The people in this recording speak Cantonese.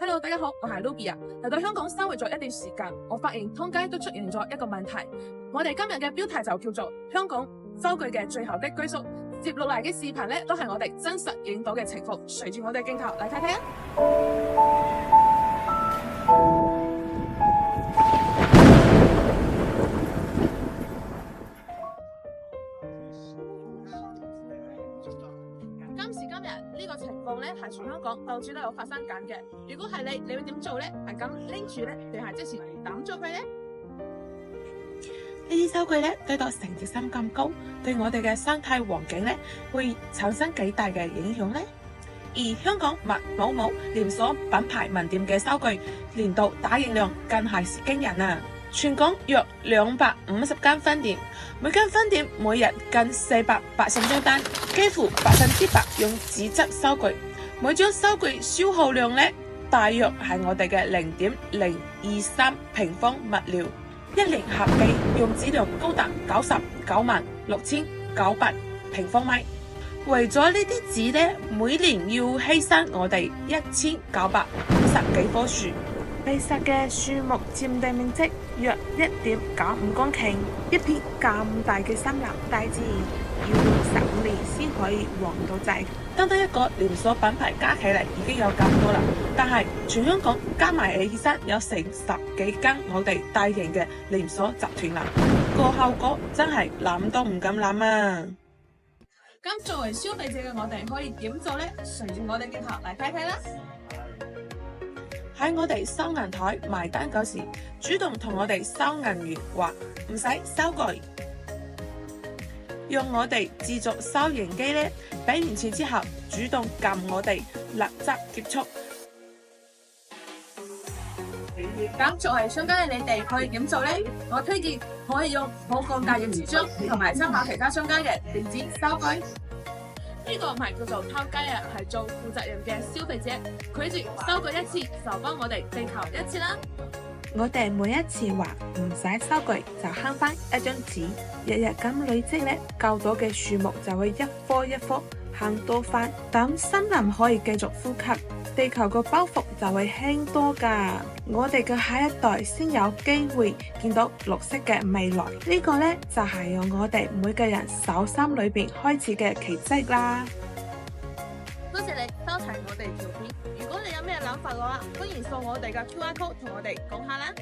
Hello， 大家好，我係 Ruby 啊。嚟到香港生活咗一段時間，我發現通街都出現咗一個問題。我哋今日嘅標題就叫做香港收據嘅最後的歸宿。接落嚟嘅視頻咧，都係我哋真實影到嘅情況。隨住我哋鏡頭嚟睇睇啊！今時今日呢個情況咧，係全香港到處都有發生緊嘅。如果係你會點做咧？係咁拎住咧，定係即時抌咗佢咧？呢啲收據咧堆到成隻山咁高，對我哋嘅生態環境咧會產生幾大嘅影響呢？而香港麥某某連鎖品牌門店嘅收據年度打印量更係驚人啊！全港約250間分店，每間分店每日近480張單，幾乎100%用紙質收據，每張收據消耗量咧大約係我哋嘅0.023平方物料。一年合計用紙量高達996900平方米，為咗呢啲紙呢，每年要犧牲我哋1950幾棵樹，被殺嘅樹木佔地面積約1.95公頃，一片咁大嘅森林，大自然要用15年先可以還到債。單單一個連鎖品牌加起嚟已經有咁多啦，但係全香港加埋起身有成10幾間我哋大型嘅連鎖集團啦，個後果真係諗都唔敢諗啊！咁作為消費者嘅我哋可以點做呢？隨住我哋鏡頭嚟睇睇啦。喺我哋收銀台埋單嗰時，主動同我哋收銀員話唔使收據，用我哋自助收銀機咧，俾完錢之後主動撳我哋立即結束。咁作為商家嘅你哋可以點做呢？我推薦可以用可降價嘅紙張，同埋參考其他商家嘅電子收據。呢個唔係叫做偷雞啊，係做負責任嘅消費者。拒絕收據一次就幫我哋地球一次啦。我哋每一次話唔使收據就慳翻一張紙，日日咁累積咧，救到嘅樹木就會一棵一棵慳多翻，等森林可以繼續呼吸，地球個包袱就會輕多噶。我哋嘅下一代先有機會見到綠色嘅未來，呢個呢，就係用我哋每個人手心裏邊開始嘅奇蹟啦。多謝你收睇我哋條片，如果你有咩諗法嘅話，歡迎掃我哋嘅 QR code 同我哋講下啦。